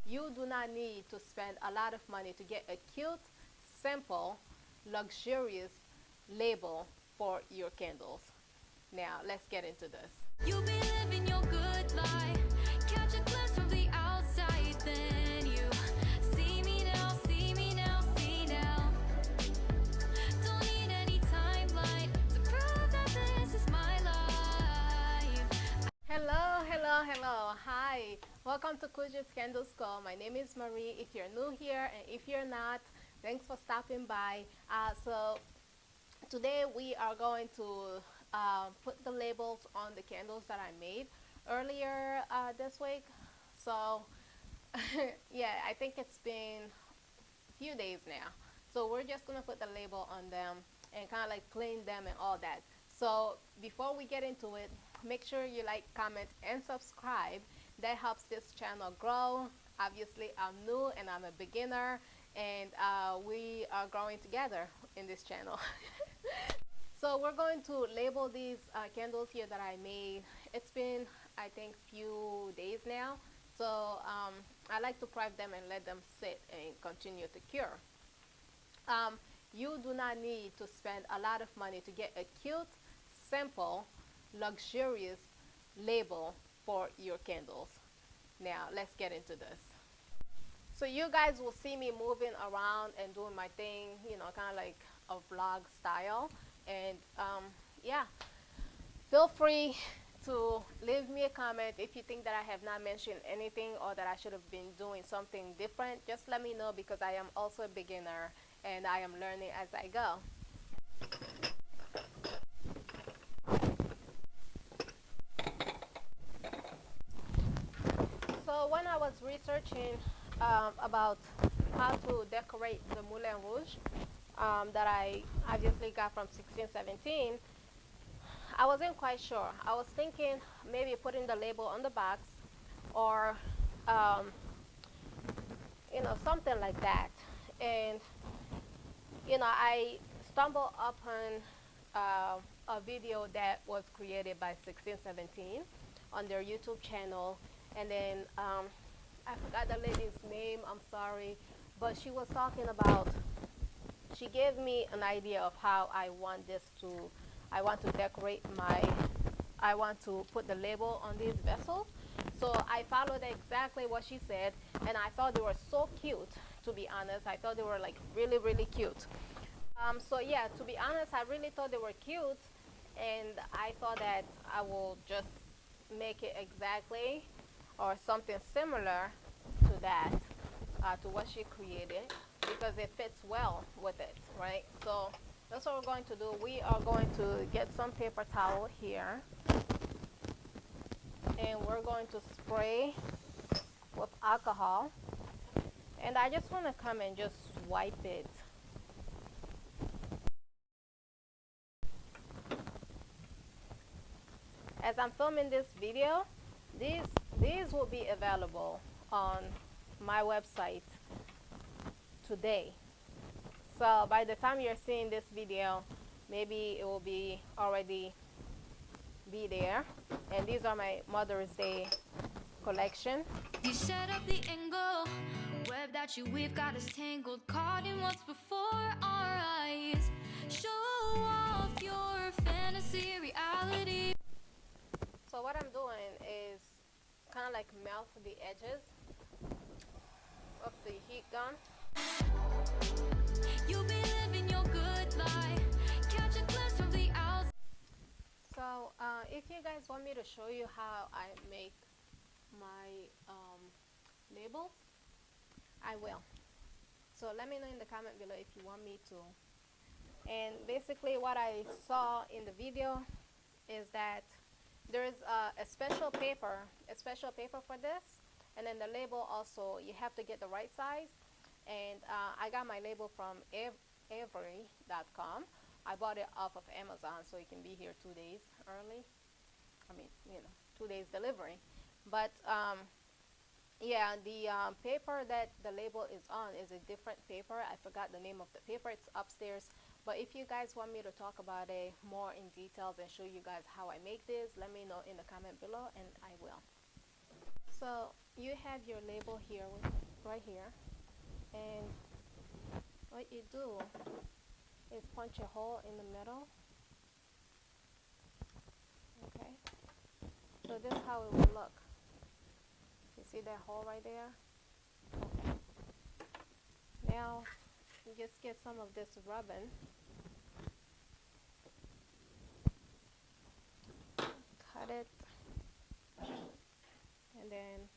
You do not need to spend a lot of money to get a cute, simple, luxurious label for your candles. Now, let's get into this. You be living your good life, catch a glimpse from the outside, then you see me now, see me now, see now. Don't need any timeline to prove that this is my life. Hello, hello, hello. Hi. Welcome to Kuja's Candle School. My name is Marie. If you're new here and if you're not, thanks for stopping by. So today we are going to put the labels on the candles that I made earlier this week. So yeah, I think it's been a few days now. So we're just gonna put the label on them and kind of like clean them and all that. So before we get into it, make sure you like, comment, and subscribe. That helps this channel grow. Obviously, I'm new and I'm a beginner, and we are growing together in this channel. So we're going to label these candles here that I made. It's been, I think, few days now. So I like to prep them and let them sit and continue to cure. You do not need to spend a lot of money to get a cute, simple, luxurious label for your candles. Now let's get into this. So you guys will see me moving around and doing my thing, you know, kind of like a vlog style. And yeah, feel free to leave me a comment if you think that I have not mentioned anything or that I should have been doing something different. Just let me know, because I am also a beginner and I am learning as I go. So when I was researching about how to decorate the Moulin Rouge that I obviously got from 1617, I wasn't quite sure. I was thinking maybe putting the label on the box, or you know, something like that. And you know, I stumbled upon a video that was created by 1617 on their YouTube channel, and then I forgot the lady's name, I'm sorry, but she was talking about, she gave me an idea of how I want to decorate I want to put the label on these vessels. So I followed exactly what she said, and I thought they were so cute, to be honest. I thought they were like really, really cute. So yeah, to be honest, I really thought they were cute, and I thought that I will just make it exactly or something similar to that, to what she created, because it fits well with it, right? So that's what we're going to do. We are going to get some paper towel here, and we're going to spray with alcohol, and I just want to come and just wipe it. As I'm filming this video, these will be available on my website today. So by the time you're seeing this video, maybe it will be already be there. And these are my Mother's Day collection. You set up the angle, web that you weave got us tangled, caught in what's before our eyes. Show off your fantasy reality. So what I'm doing is kind of like melt the edges of the heat gun. You be living your good life, catch a glimpse from the outside. So if you guys want me to show you how I make my labels, I will. So let me know in the comment below if you want me to. And basically what I saw in the video is that there is a special paper for this, and then the label also, you have to get the right size. And I got my label from Avery.com. I bought it off of Amazon, so it can be here 2 days early. I mean, you know, 2 days delivery. But yeah, the paper that the label is on is a different paper. I forgot the name of the paper. It's upstairs. But if you guys want me to talk about it more in details and show you guys how I make this, let me know in the comment below, and I will. So you have your label here with right here, and what you do is punch a hole in the middle. Okay, so this is how it will look. You see that hole right there? Okay. Now you just get some of this rubbing, cut it, and then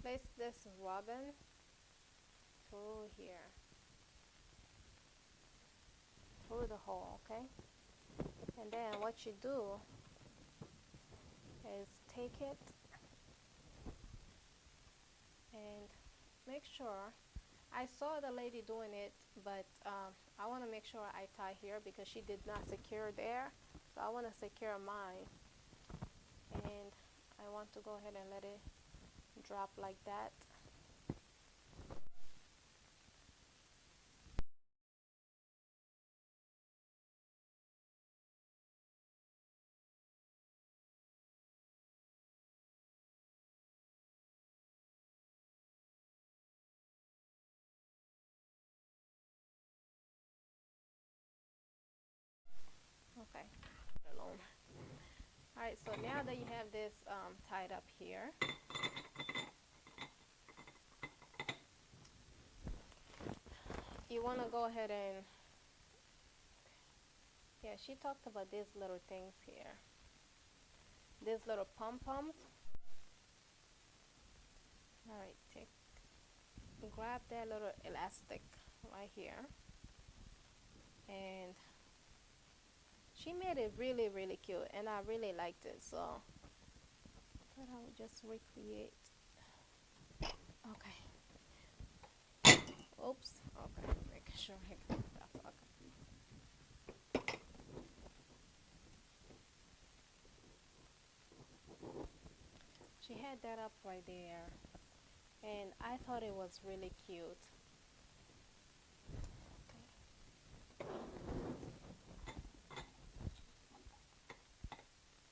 place this rubbing through here, through the hole, okay? And then what you do is take it and make sure, I saw the lady doing it, but I want to make sure I tie here because she did not secure there. So I want to secure mine, and I want to go ahead and let it drop like that. Okay, alone. All right, so now that you have this tied up here, you want to go ahead and, yeah, she talked about these little things here, these little pom-poms. All right, grab that little elastic right here, and she made it really, really cute, and I really liked it, so I thought I would just recreate. Okay. Oops. Okay. Make sure I got that. Okay. She had that up right there, and I thought it was really cute. Okay.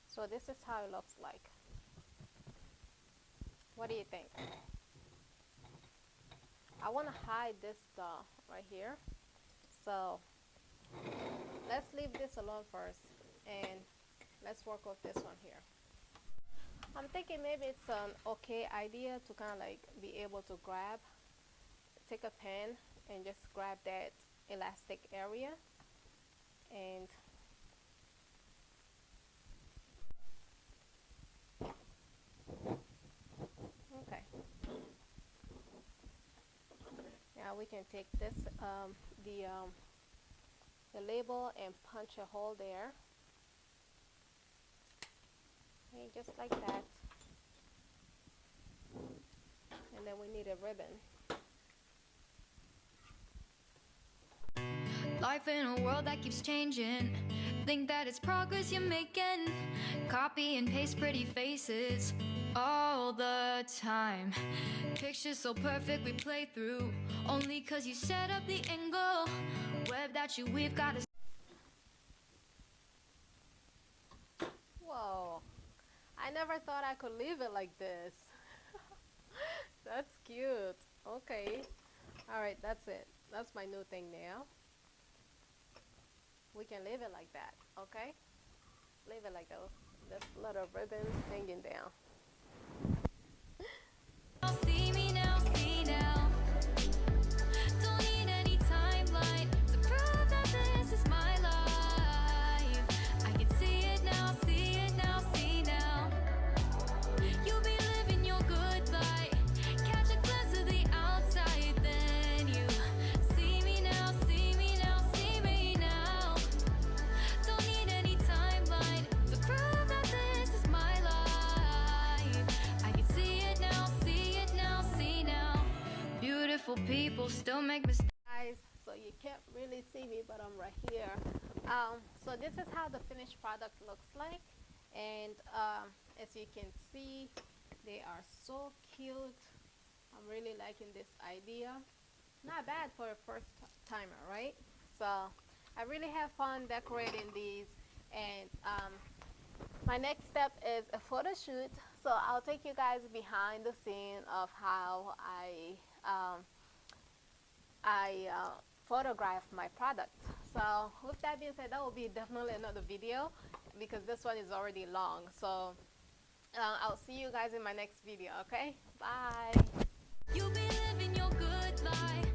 So this is how it looks like. What do you think? I want to hide this doll right here, so let's leave this alone first, and let's work with this one here. I'm thinking maybe it's an okay idea to kind of like be able to grab, take a pen and just grab that elastic area, and okay. Now we can take this, the label, and punch a hole there. Okay, just like that. And then we need a ribbon. Life in a world that keeps changing. Think that it's progress you're making. Copy and paste pretty faces all the time. Pictures so perfect we play through. Only cause you set up the angle. Web that you we've got to. Whoa. I never thought I could leave it like this. That's cute. Okay. Alright, that's it. That's my new thing now. We can leave it like that, okay? Let's leave it like that. This little ribbon hanging down. See me now, see now. Don't need any timeline to prove that this is my life. I can see it now, see it now, see now. You'll be living your good life. Catch a glimpse of the outside, then you see me now, see me now, see me now. Don't need any timeline to prove that this is my life. I can see it now, see it now, see now. Beautiful people still make mistakes. Guys, so you can't really see me, but I'm right here. So this is how the finished product looks like, and as you can see, they are so cute. I'm really liking this idea. Not bad for a first timer, right? So I really have fun decorating these, and My next step is a photo shoot. So I'll take you guys behind the scene of how I photograph my product. So with that being said, that will be definitely another video because this one is already long. So I'll see you guys in my next video. Okay, bye. You be living your good life.